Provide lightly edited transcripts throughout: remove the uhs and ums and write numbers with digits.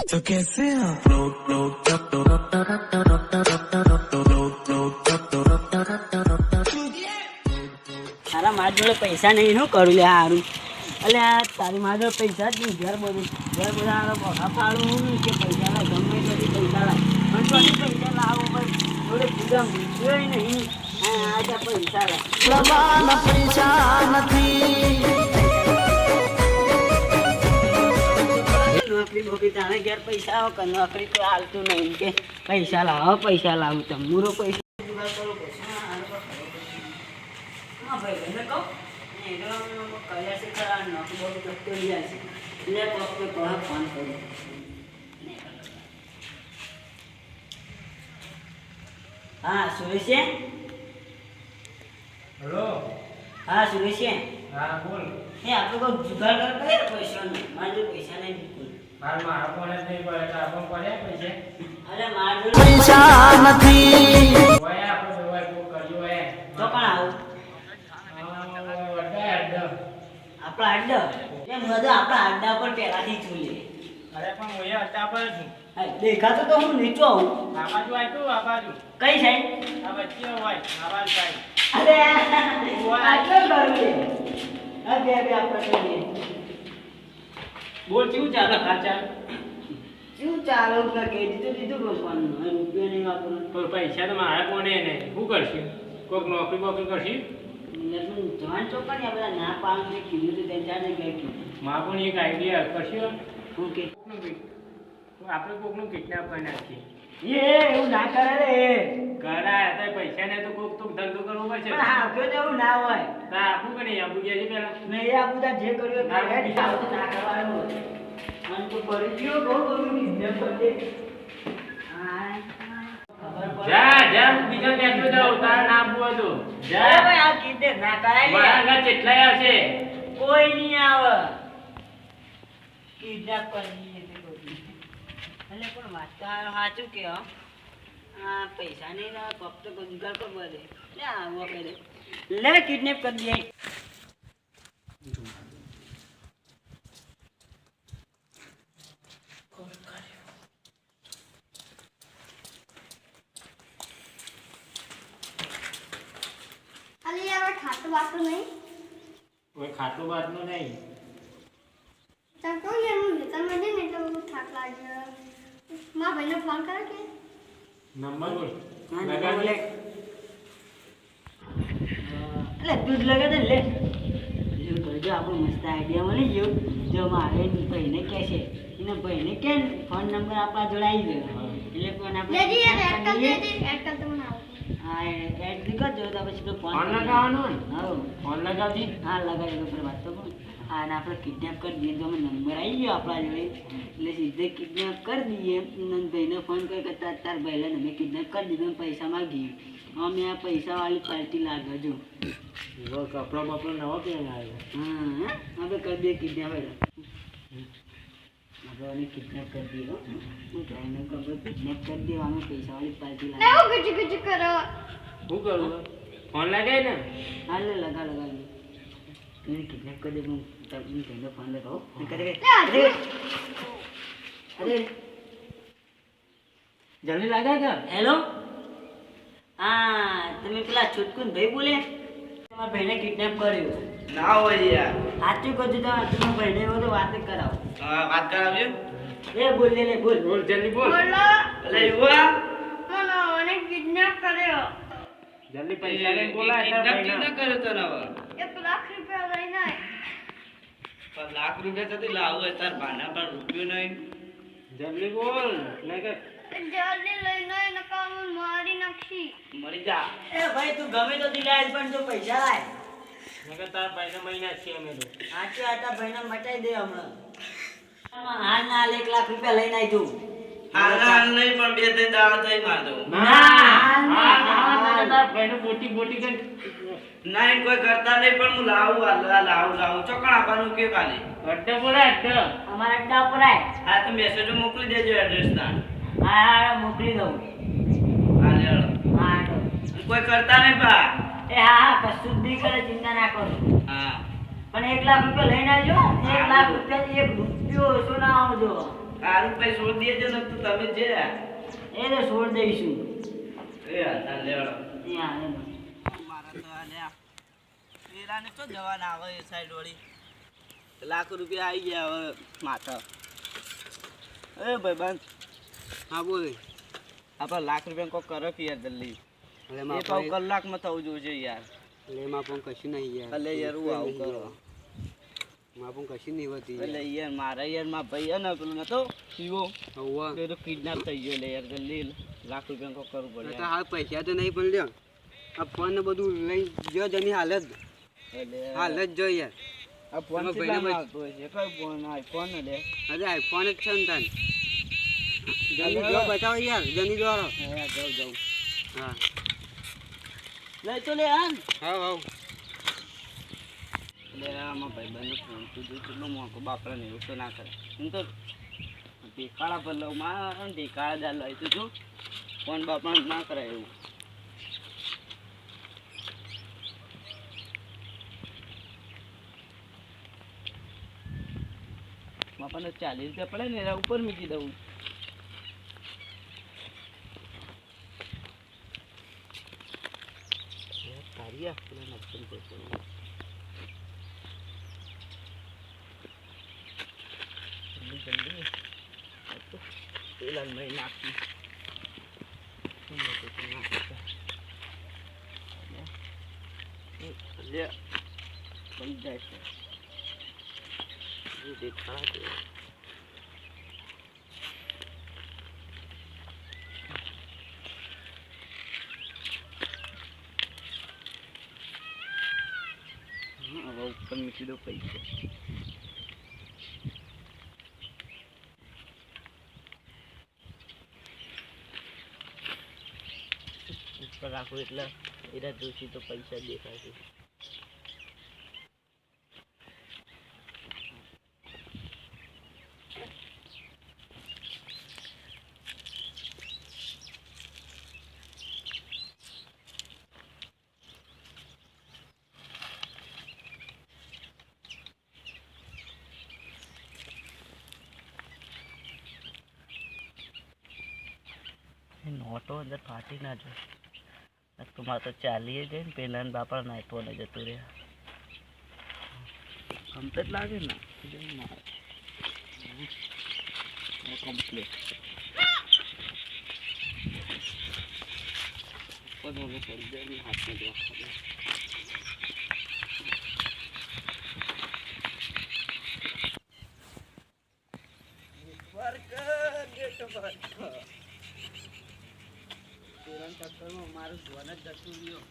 तो कैसे आप તારા માર જોડે પૈસા નહીં શું કરું લે હારું એટલે આ તારી માર જોડે પૈસા જ નહીં ઘર બધા પગા પાડું કે પૈસા લાવ ગમે તેથી પૈસા લાવ પણ તો પૈસા લાવો પણ જોડે પૂજા મૂક્યો નહીં આજે પૈસા લાવ પૈસા નથી નોકરી બોકરી તાણે ઘેર પૈસા આવો કે નોકરી તો હાલતું નહીં કે પૈસા લાવો પૈસા લાવું તમૂરો પૈસા હા સુરેશ હેલો. હા સુરેશ હા બોલ. એ આપણે કોઈ જુગાડ કરે પૈસાનો મારે જો પૈસા નહીં બિલકુલ મારા કોને નહીં પડે તો આપણ પડ્યા પૈસા. અરે મારે પૈસા નથી ઓય આપણે દવાઈ બુક કરજો એ તો પણ આવું આપણા અડ્ડા એમ બધા આપણા અડ્ડા પર પહેલાથી જોઈએ. અરે પણ ઓય હતા પર છું. દેખાતું તો હું નીચો આવું આ બાજુ આવ્યું આ બાજુ કઈ સાઈડ આ વચ્ચે હોય આ બાજુ સાઈડ. અરે આટલો કરું આ બે આપણે કરીએ બોલ કેવું ચાલે ખાચા? શું ચાલો કે દીધું રોપવાનું રૂપિયા નહીં વાપરવાનું પણ પૈસા તો મારા કોને નહીં શું કરશું? કોઈક નોકરી બોકરી કરશું? જવાન ચોકડી આ બધા ના પાડે કીધું તો ત્યાં ચાલે ગઈ કીધું મારા પણ એક આઈડિયા કરશું. ઓકે આપણે કોકનું કિડનેપ કરી નાખીએ. એવું ના કરે રે કરાય તો પૈસા ને તો કોક તો ધંધો કરવો પડશે. પણ આપ્યો તો એવું ના હોય તો આપવું કે નહીં આપવું કે પેલા નહીં આપું તાર જે કર્યું એ કરે ના કરવાનું હોય અને તું કરી ગયો બહુ બધું બિઝનેસ કરજે જા જા બીજા બેઠો જાવ તારે ના આપવું હોય તો જા ભાઈ આ કીધે ના કરાય મારા ઘર કેટલાય આવશે. કોઈ નહીં આવે કિડનેપ કરી એટલે પણ વાંચતા સાચું કે આ પૈસા નહીં ના ફક્ત ગુજગાર પર બધે લે આવો કરે લે કિડનેપ કરી દે અલી યાર ખાતું વાતું નહીં કોઈ ખાટું બાટલું નહીં. ચાલ કહું યાર હું વેતનમાં જઈને એટલે બહુ થાક લાગ્યો મારા ભાઈને ફોન કરે કે નંબર બોલ હા, લગાડ લે. એટલે દૂધ લગે દે લે જો કરજો આપણો મસ્ત આઈડિયા મળી ગયો જો મારે ભાઈને કહે છે એને ભાઈને કે ફોન નંબર આપણા જોડે આવી ગયો એટલે પણ લેજી યાર એડ કર આપણે દેજે એડ કર તો મને આવું હા એડ કરજો તો પછી તો ફોન લગાવવાનો ને? હા ફોન લગાવજી. હા લગાવી દો પર વાત તો પણ હા અને આપણે કિડનેપ કરી દઈએ તો અમે નંબર આવી ગયો આપણા જોડે એટલે સીધે કિડનેપ કરી દઈએ અને ભાઈને ફોન કરી કરતા તાર ભાઈને અમે કિડનેપ કરી દીધો અને પૈસા માગીએ અમે આ પૈસાવાળી પાર્ટી લાગે જો કપડો બપડો નવો પહેરીને આવ્યો. હા આપણે કરી દઈએ કિડનેપ આપણે એને કિડનેપ કરી દઈએ હો. હું કહીને ખબર કિડનેપ કરી દઈએ અમે પૈસાવાળી પાર્ટી લે લાગે હું ગુચી ગુચી કરો શું કરું? ફોન લગાય ને? હા લે લગાવી એને કિડનેપ કરી દે હું ભાઈને ફોન લગાવો કરે લે આજે અરે જલ્દી લાગ્યા કે હેલો હા તમે પેલા છૂટકુન ભાઈ બોલે તમારા ભાઈને કિડનેપ કર્યો ના હોય યાર. સાચું કહું છું તમારા ભાઈને એવો તો વાત જ કરાવો વાત કરાવજો. એ બોલ લે બોલ બોલ જલ્દી બોલ. બોલો એટલે યુવા મને કિડનેપ કર્યો જલ્દી પૈસા લઈને બોલાય તારા ભાઈને. કર્યો તને હવે? 1 લાખ રૂપિયા લઈને આય. પણ લાખ રૂપિયા થતી લાવું હોય તાર ભાના પર રૂપિયો નહીં. જલ્દી બોલ નહીં કે જલ્દી લઈને આય નકા હું મારી નાખી મરી જા. એ ભાઈ તું ગમે તો દિલાય પણ તું પૈસા લાય નહીં કે તારા ભાઈને મહિના છીએ અમે તો. સાચું આટા ભાઈને મટાઈ દે હમણાં હાલ ના 1 લાખ રૂપિયા લઈને આવી તું હાલ નહીં પણ 2-3 દાડા થઈ મારતો. તારા ભાઈને બોટી બોટી કરી ના એમ કોઈ કરતા નહીં પણ હું લાવું ચોકણ આપવાનું કે કાલે. અડ્ડે બોલાય અડ્ડે. અમારા અડ્ડા ઉપર આય હા તો મેસેજો મોકલી દેજો એડ્રેસ ના. હા મોકલી દઉં હા લે. હા તો કોઈ કરતા નહીં પા. એ હા કશું જ નહીં કરે, ચિંતા ના કરો. હા પણ 1 લાખ રૂપિયા લઈને આવજો. 1 લાખ રૂપિયા 1 રૂપિયો ઓછો ના આવજો. સારું ભાઈ છોડ દેજો ને તું તમે જે એ તો છોડ દઈશું. એ હતા લેવડો એ હા એ મારા તો આ લ્યા પેલાને તો જવાના આવે એ સાઈડ વળી લાખ રૂપિયા આવી ગયા હવે માથા એ ભાઈ બંધ હા બોલ આપણે લાખ રૂપિયા કોક કરો કે યાર જલ્દી અરે એ માં પાવ કલાકમાં થવું જોઈએ યાર એમાં પણ કશું નહીં યાર અલે યાર હું આવું કરો માં પણ કશું નહીં હોતી એટલે યાર મારા યાર માં ભાઈ હે ને પેલો નતો શિવો હવા એ તો કિડનેપ થઈ ગયો લે યાર જલ્દી લાખ રૂપિયા કોક કરવું પડે તો હાલ પૈસા તો નહીં પણ લ્યો આ ફોન ને બધું લઈ જો જેની હાલત હાલત જો યાર આ ફોન તમારા કેટલા ભાઈને આવતો હોય છે કઈ ફોન આઈફોન ને લે અરે આઈફોન જ છે ને તાન જલ્દી જો બતાવો યાર જલ્દી દોરો હા જાઉં હા લઈ તો લે આન. હા હા લે આમાં ભાઈ બંધ ફોન તું જો કેટલો મોકો બાપરા ને એવું તો ના કરે હું તો ઢેકાળા પર લઉં મારા ઢેકાળા દા લઈ તો જો ફોન બાપરા ના કરાય એવું બાપાને 40 રૂપિયા પડે ને એના ઉપર મૂકી દઉં તારી પેલા નક્કી કરતો જલ્દી પેલા મેં નાખી લે બની જાય છે એ દેખાડે હવે ઉપર મૂકી દો પૈસા ઉપર રાખો એટલે એના જોશી તો પૈસા દેખાશે નોટો અંદર ફાટી ના જાય તો મારે તો ચાલીએ જાય ને પેલા બાપા નાખો ને જતું રહ્યા કમ્પ્લીટ લાગે ને કમ્પ્લીટ પડી જાય હાથમાં મારું ધ્વન જ જતું રહ્યો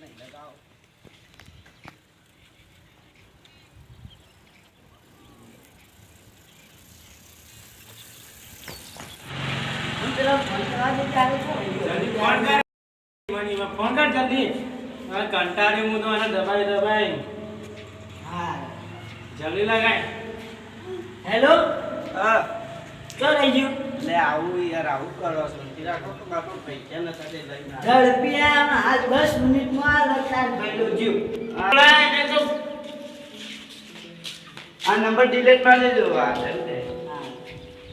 નહીં લગાવો ફોન કર જલ્દી કંટાળી હું તો આને દબાઈ હા જલ્દી લગાય હેલો હા ક્યાં રહી ગયું? લે આવું યાર આવું કરો શાંતિ રાખો તો બાપા પૈસા ન સાથે લઈને આવે. ઝડપિયા આજ 10 મિનિટમાં લગતા ભઈલો જીવ. આ નંબર ડિલીટ મારી દેજો આ હા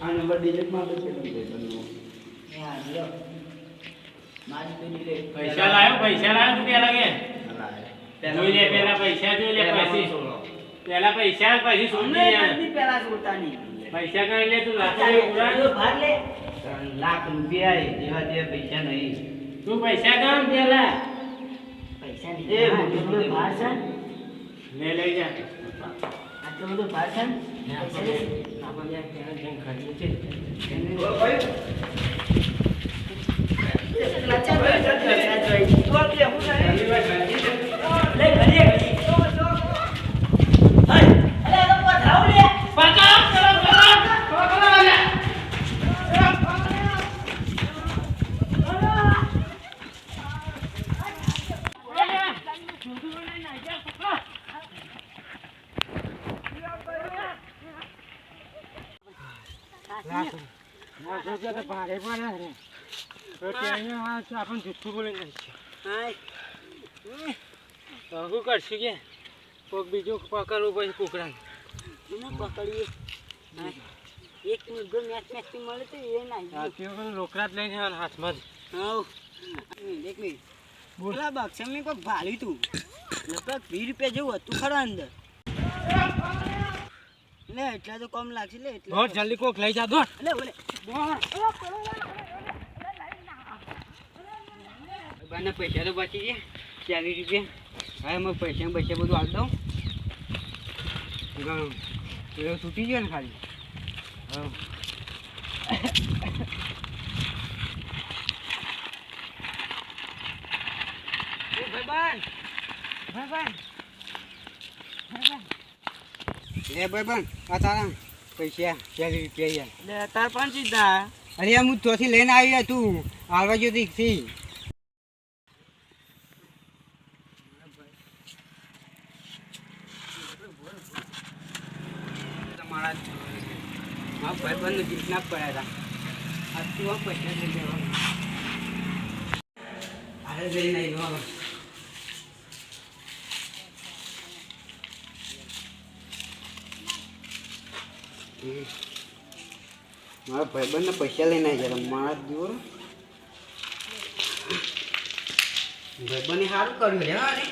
આ નંબર ડિલીટ મારી દેજો હા લ્યો મારી પેલી લે પૈસા લાવ્યો તું પેલા કે જોઈ લે પેલા પૈસા જોઈ લે પછી પેલા પૈસા પછી અમને સુનજી નથી પેલા જોતા નહીં પૈસા કરી લે તું લાખ ચાલો ભાગ લે લાખ રૂપિયા જેવા તે પૈસા નહીં તું પૈસા કર પેલા પૈસા એ નહીં બધું બધું બહાર છે લે લઈ જા આટલું બધું બહાર છે પૈસા લે આપણે ત્યાં જઈને ખરીદવું છે લચ્છા ભાઈ લચ્છા લે ઘડીએ ઘડી હાય અરે આ તો પથરાવ લે પચાસ કરો લે તો ત્યાં આપણને જુઠ્ઠું બોલી નાખશે. હા તો શું કરશું કે કોક બીજું પકડવું પછી કુકડાને. એને પકડીએ. હા. એક મુદ્દો મેચથી મળે તો એ નાખી. રોકડા જ લઈને આવવાના હાથમાં જ. હા એક મિનિટ બોલા બક્ષમ મેં કોઈ ભાડ્યું તું લગભગ 20 રૂપિયા જેવું હતું ખરા અંદર લે એટલા તો કમ લાગશે લે એટલે દોડ જલ્દી કોક લઈ જા દોડ. લે બોલે બાના પૈસા તો બચી ગયા 40 રૂપિયા. હા એમાં પૈસા બધું હાલ દઉં. પેલો છૂટી ગયો ને ખાલી. હા એ ભાઈબંધ આ તારા પૈસા 40 રૂપિયા યાર. લે તાર પણ સીધા અરે હું તોથી લઈને આવી તું આવવા જો દીકથી. મારા ભાઈબંધ કિડનેપ કર્યા હતા. આજથી પૈસા લઈ લેવા અરે લઈને આવ્યો. મારા ભાઈબંધને પૈસા લઈને આવી જરા મારા દીવો ભાઈબંધે સારું કર્યું રે. અરે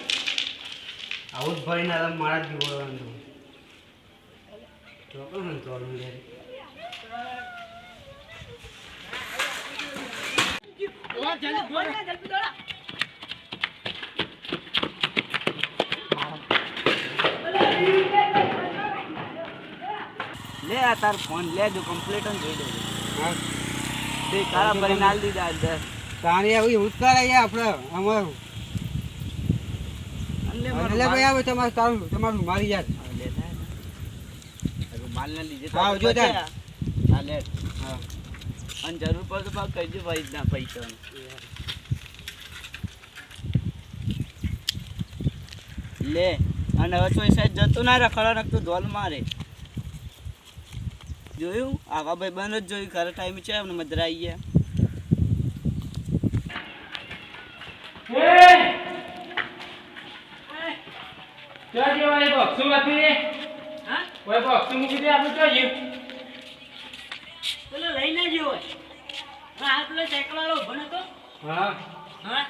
આવું જ ભરીને મારા દીવો લે આ તાર ફોન લે જો કમ્પ્લીટ જોઈ લેજો. બે કાળા ભરી નાલ દીધા અંદર તારે એવું જ કરાય આપણે અમારું. એટલે ભાઈ આવે તમારું મારી જાત. માલ ના લીધે હા, આવજો ત્યાં. હા લે હા અને જરૂર પડે તો ભાગ કહીજો ભાઈ ના પૈસા લે. અને હવે કોઈ સાઈડ જતું ના રખડા રખતું ધોલ મારે જોયું. આવા ભાઈ બંધ જ જોયું ખરા ટાઈમ છે એમને મધરા આવી ગયા. પેલો લઈને જ હોય. હા પેલો સાયકલ વાળો ઉભો નતો. હા હા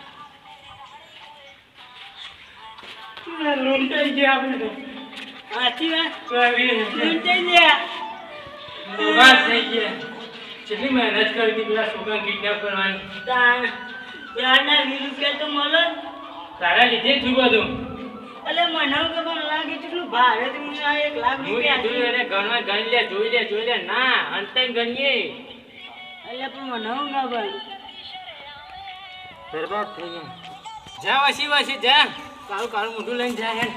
લૂંટાઈ ગયા આપણે તો. સાચી વાત કેટલી લૂંટાઈ ગયા. મહેનત કરી હતી પેલા છોકરા કિડનેપ કરવાની. ત્યારના 20 રૂપિયા તો મળે. તારા લીધે જ થયું બધું. એટલે મને કે પણ લાગે કેટલું ભારે તો મને આ 1 લાખ હું રૂપિયા કીધું એને ગણવા ગણી લે જોઈ લે ના અંતે ગણીએ. એટલે પણ મને ના ભાઈ બરબાદ થઈ ગયા. જા વસી જા કાળું મોઢું લઈને જા હેડ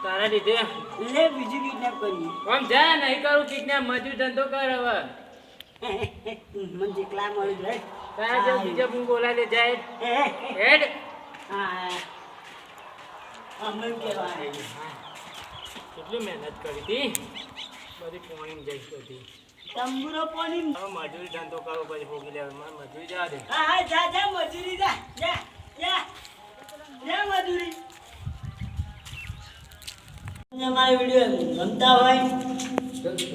તારા લીધે. લે બીજું કિડનેપ કરીએ. આમ જા નહીં કરું કિડનેપ મજૂર ધંધો કર હવે. મને જેટલા મળી જાય તારા જેવું બીજા હું બોલાવી લે જાય હેડ. હા અમને કહેવાય કેટલી મહેનત કરી હતી બધી પોણી જઈ હતી. તંબુરો પાણી. હવે મજૂરી ધંધો કરો પછી ભોગી લેવા મારે મજૂરી જવા દે. હા હા જા મજૂરી જા મજૂરી. અમારા વિડીયો ગમતા હોય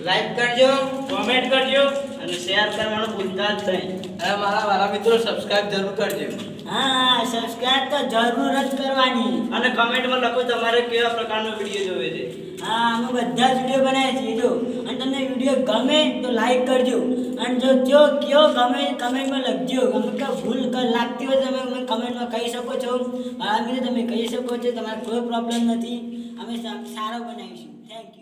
લાઈક કરજો કોમેન્ટ કરજો અને શેર કરવાનું ભૂલતા જ નહીં. અને મારા વાલા મિત્રો સબસ્ક્રાઇબ જરૂર કરજો. હા સબસ્ક્રાઇબ તો જરૂર જ કરવાની. અને કમેન્ટમાં લખો તમારે કેવા પ્રકારનો વિડીયો જોવે છે. હા અમે બધા જ વિડીયો બનાવીએ છીએ જો. અને તમને વિડીયો ગમે તો લાઈક કરજો. અને જો કયો ગમે કમેન્ટમાં લખજો. ગમે કે ભૂલ લાગતી હોય તમે મને કમેન્ટમાં કહી શકો છો. આ મિત્રો તમે કહી શકો છો. તમારે કોઈ પ્રોબ્લેમ નથી. અમે સારો બનાવીશું. Thank you.